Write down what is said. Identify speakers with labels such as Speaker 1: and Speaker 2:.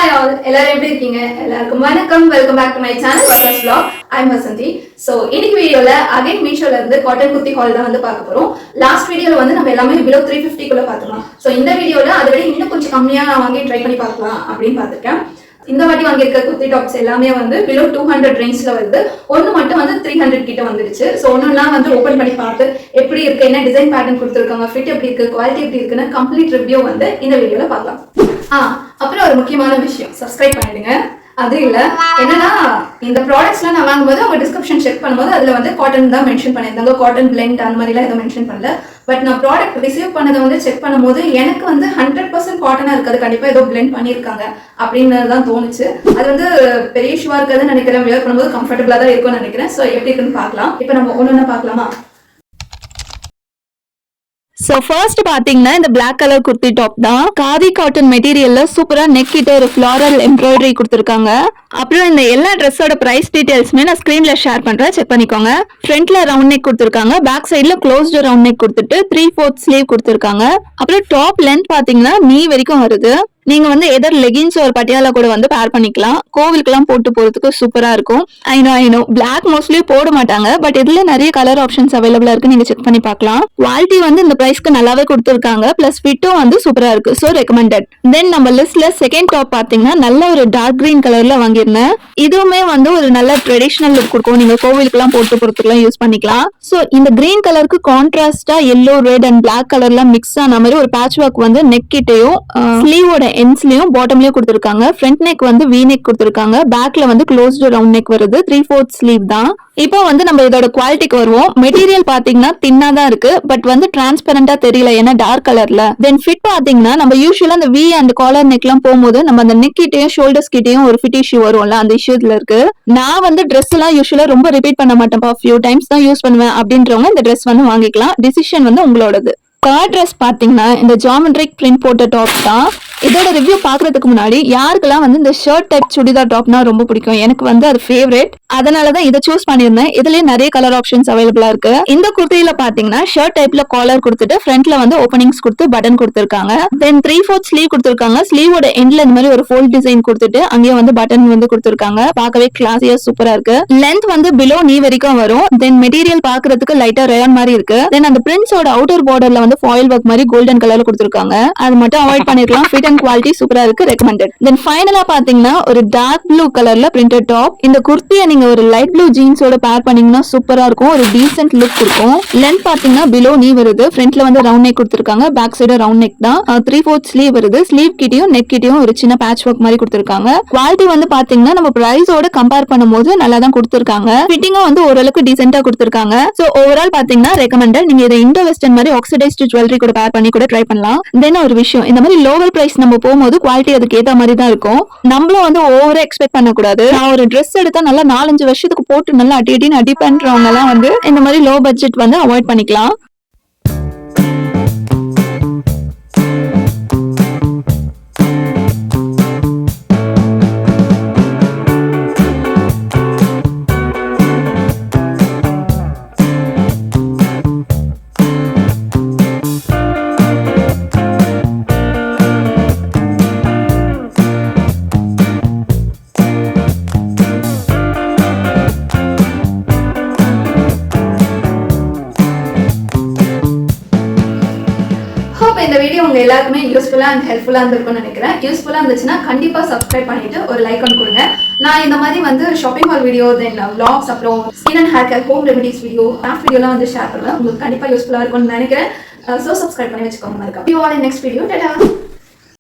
Speaker 1: Hi all, எல்லாரும் எப்படி இருக்கீங்க? எல்லாருக்கும் வணக்கம். Welcome back to my channel வசஸ் vlog. I'm Vasanthi. So இன்னைக்கு வீடியோல அகைன் மீஷோல இருந்து காட்டன் குர்த்தி ஹால் தான் வந்து பார்க்க போறோம். லாஸ்ட் வீடியோல வந்து நம்ம எல்லாமே below 350 குள்ள பார்த்தோம். So இந்த வீடியோல அதை விட இன்னும் கொஞ்சம் கம்மியா நான் வாங்கி ட்ரை பண்ணி பார்க்கலாம் அப்படின்னு பார்த்திருக்கேன். இந்த வாட்டி வாங்கியிருக்க குர்த்தி டாப்ஸ் எல்லாமே வந்து below 200 ரேஞ்ச்ல வருது. ஒன்னு மட்டும் வந்து 300 கிட்ட வந்துடுச்சு. ஸோ ஒன்னுலாம் வந்து ஓப்பன் பண்ணி பார்த்து எப்படி இருக்கு, என்ன டிசைன் பேட்டர்ன் கொடுத்துருக்காங்க, ஃபிட் எப்படி இருக்கு, குவாலிட்டி எப்படி இருக்குன்னு கம்ப்ளீட் ரிவ்யூ வந்து இந்த வீடியோல பார்க்கலாம். அப்புறம் ஒரு முக்கியமான விஷயம், சப்ஸ்கிரைப் பண்ணிடுங்க. அது இல்ல என்னன்னா, இந்த ப்ராடக்ட்ஸ்லாம் நான் வாங்கும்போது அவங்க டிஸ்கிரிப்ஷன் செக் பண்ணும்போது அதுல வந்து காட்டன் தான் மென்ஷன் பண்ணியிருந்தாங்க, காட்டன் பிளெண்ட் அந்த மாதிரிலாம் எதுவும் மென்ஷன் பண்ணல. பட் நான் ப்ராடக்ட் ரிசீவ் பண்ணதை வந்து செக் பண்ணும்போது எனக்கு வந்து 100% காட்டனா இருக்காது, கண்டிப்பா ஏதோ பிளெண்ட் பண்ணியிருக்காங்க அப்படின்னு தான் தோணுச்சு. அது வந்து பெரிய இஷ்யூவா இருக்காதுன்னு நினைக்கிறேன். வியர் பண்ணும்போது கம்ஃபர்டபுளா தான் இருக்கும்னு நினைக்கிறேன். ஸோ எப்படி இருக்குன்னு பார்க்கலாம். இப்போ நம்ம ஒன்று பார்க்கலாமா?
Speaker 2: ஸோ ஃபர்ஸ்ட் பாத்தீங்கன்னா இந்த பிளாக் கலர் குர்த்தி டாப் தான். காதி காட்டன் மெட்டீரியல்ல சூப்பரா நெக் கிட்ட ஒரு ஃபிளாரல் எம்ப்ராய்டரி கொடுத்துருக்காங்க. அப்புறம் இந்த எல்லா ட்ரெஸ்ஸோட பிரைஸ் டீடைல்ஸ்மே நான் ஸ்கிரீன்ல ஷேர் பண்றேன், செக் பண்ணிக்கோங்க. ஃப்ரண்ட்ல ரவுண்ட் நெக் கொடுத்துருக்காங்க, பேக் சைட்ல க்ளோஸ்டு ரவுண்ட் நெக் கொடுத்துட்டு 3/4 ஸ்லீவ் கொடுத்துருக்காங்க. அப்புறம் டாப் லென்த் பாத்தீங்கன்னா நீ வரைக்கும் வருது. நீங்க வந்து எதர் லெகின்ஸ் ஒரு பட்டியாலா கூட வந்து பேர் பண்ணிக்கலாம். கோவிலுக்குலாம் போட்டு போறதுக்கு சூப்பரா இருக்கும். ஐநோ பிளாக் மோஸ்ட்லி போட மாட்டாங்க, பட் இதுல நிறைய கலர் ஆப்ஷன்ஸ் அவைலபிளா இருக்கு, நீங்க செக் பண்ணி பார்க்கலாம். குவாலிட்டி வந்து இந்த பிரைஸ்க்கு நல்லாவே கொடுத்துருக்காங்க, பிளஸ் ஃபிட்டும் வந்து சூப்பரா இருக்கு. So recommended. தென் நம்ம லிஸ்ட்ல செகண்ட் டாப் பாத்தீங்கன்னா நல்ல ஒரு டார்க் கிரீன் கலர்ல வாங்கியிருந்தேன். இதுவுமே வந்து ஒரு நல்ல ட்ரெடிஷனல் லுக் கொடுக்கும், நீங்க கோவிலுக்குலாம் போட்டு போறதுக்குலாம் யூஸ் பண்ணிக்கலாம். ஸோ இந்த கிரீன் கலருக்கு கான்ட்ராஸ்டா எல்லோ, ரெட் அண்ட் பிளாக் கலர்லாம் மிக்ஸ் ஆன மாதிரி ஒரு பேட்ச் ஒர்க் வந்து நெக் கிட்டையும் ஸ்லீவோட எண்ட்ஸ்லயும் பாட்டம்லயும் கொடுத்திருக்காங்க. ஃப்ரண்ட் நெக் வந்து வி நெக் கொடுத்திருக்காங்க, பேக்ல வந்து க்ளோஸ்டு ரவுண்ட் நெக் வருது. 3/4 ஸ்லீவ் தான். இப்போ வந்து நம்ம இதோட குவாலிட்டிக்கு வருவோம். மெட்டீரியல் பாத்தீங்கன்னா தின்னா தான் இருக்கு, பட் வந்து டிரான்ஸ்பரண்டா தெரியல, ஏன்னா டார்க் கலர்ல. தென் ஃபிட் பாத்தீங்கன்னா நம்ம யூஸ்வலா அந்த வி அண்ட் காலர் நெக் எல்லாம் போகும்போது நம்ம அந்த நெக் கிட்டையும் ஷோல்டர்ஸ் கிட்டையும் ஒரு ஃபிட் இஷ்யூ வரும்ல, அந்த இஷ்யூல இருக்கு. நான் வந்து ட்ரெஸ் எல்லாம் யூஸ்வலா ரொம்ப ரிப்பீட் பண்ண மாட்டேன்ப்பா, ஃபியூ டைம்ஸ் தான் யூஸ் பண்ணுவேன் அப்படின்றவங்க இந்த ட்ரெஸ் வந்து வாங்கிக்கலாம். டிசிஷன் வந்து உங்களோடது. தேர்ட் ட்ரெஸ் பாத்தீங்கன்னா இந்த ஜாமெட்ரிக் பிரிண்ட் போட்ட டாப் தான். இதோட ரிவ்யூ பாக்குறதுக்கு முன்னாடி யாருக்கெல்லாம் வந்து இந்த ஷர்ட் டைப் சுடிதார் டாப்னா ரொம்ப பிடிக்கும், எனக்கு வந்து அது ஃபேவரட், அதனாலதான் இதை சூஸ் பண்ணிருந்தேன். இதுலயே நிறைய கலர் ஆப்ஷன்ஸ் அவைலபிளா இருக்கு. இந்த குர்த்தியில பாத்தீங்கன்னா ஷர்ட் டைப்ல காலர் கொடுத்துட்டு ஃப்ரண்ட்ல வந்து ஓப்பனிங்ஸ் கொடுத்து பட்டன் கொடுத்திருக்காங்க. தென் 3/4 ஸ்லீவ் கொடுத்திருக்காங்க. ஸ்லீவோட எண்ட்ல இந்த மாதிரி ஒரு ஃபோல்ட் டிசைன் கொடுத்துட்டு அங்கேயே வந்து பட்டன் வந்து கொடுத்திருக்காங்க. பார்க்கவே கிளாஸியா சூப்பரா இருக்கு. லென்த் வந்து பிலோ நீ வரைக்கும் வரும். தென் மெட்டீரியல் பாக்குறதுக்கு லைட்டா ரேயான் மாதிரி இருக்கு. தென் அந்த பிரிண்ட்ஸோட அவுட்டர் பார்டர்ல வந்து ஃபாயில் ஒர்க் மாதிரி கோல்டன் கலர்ல கொடுத்திருக்காங்க, அது மட்டும் அவாய்ட் பண்ணிருக்கலாம். ஃபிட் அண்ட் குவாலிட்டி சூப்பரா இருக்கு, ரெக்கமெண்டட். தென் ஃபைனலா பாத்தீங்கன்னா ஒரு டார்க் ப்ளூ கலர்ல பிரிண்டட் டாப். இந்த குர்த்தியை நீங்க ஒரு லைட் ப்ளூ ஜீன்ஸோட பேர் பண்ணீங்கன்னா சூப்பரா இருக்கும், ஒரு டீசென்ட் லுக் இருக்கும். லென்த் பாத்தீங்கன்னா பிலோ நீ வருது. ஃப்ரண்ட்ல வந்து ரவுண்ட் நெக் கொடுத்திருக்காங்க, பேக் சைடு ரவுண்ட் நெக் தான். 3/4 ஸ்லீவ் வருது. ஸ்லீவ் கிட்டயும் நெக் கிட்டயும் ஒரு சின்ன பேட்ச் ஒர்க் மாதிரி கொடுத்திருக்காங்க. குவாலிட்டி வந்து பாத்தீங்கன்னா நம்ம பிரைஸோட கம்பேர் பண்ணும்போது நல்லா தான் கொடுத்திருக்காங்க. ஃபிட்டிங்கும் வந்து ஓரளவுக்கு டீசென்ட்டா கொடுத்திருக்காங்க. சோ ஓவரால் பாத்தீங்கன்னா ரெக்கமெண்டட். நீங்க இதை இண்டோ வெஸ்டர்ன் மாதிரி ஆக்சிடைஸ்டு ஜுவல்லரி கூட பேர் பண்ணி கூட ட்ரை பண்ணலாம். தென் ஒரு விஷயம், இந்த மாதிரி லோவர் பிரைஸ் நம்ம போகும்போது குவாலிட்டி அதுக்கு ஏத்த மாதிரி தான் இருக்கும். நம்மளும் வந்து ஓவரா எக்ஸ்பெக்ட் பண்ண கூடாது. நான் ஒரு ட்ரெஸ் எடுத்தா நல்லா 4-5 வருஷத்துக்கு போட்டு நல்லா அடின்னு அடிப்பேன்றவங்க எல்லாம் வந்து இந்த மாதிரி லோ பட்ஜெட் வந்து அவாய்ட் பண்ணிக்கலாம்.
Speaker 1: இந்த வீடியோ உங்க எல்லாருக்குமே யூஸ்ஃபுல்லா அண்ட் ஹெல்ப்ஃபுல்லா இருந்திருக்கும்னு நினைக்கிறேன். யூஸ்ஃபுல்லா இருந்துச்சுன்னா கண்டிப்பா சப்ஸ்கிரைப் பண்ணிட்டு ஒரு லைக் ஒன்று கொடுங்க. நான் இந்த மாதிரி வந்து ஷாப்பிங் ஹால் வீடியோ, தென் vlogs, அப்புறம் skin and hair care, home remedies video, craft வீடியோலாம் வந்து ஷேர் பண்ணுவேன். உங்களுக்கு கண்டிப்பா யூஸ்ஃபுல்லா இருக்கும்னு நினைக்கிறேன். ஸோ சப்ஸ்கிரைப் பண்ணி வச்சுக்கோங்க. See you all in next video. Ta-da!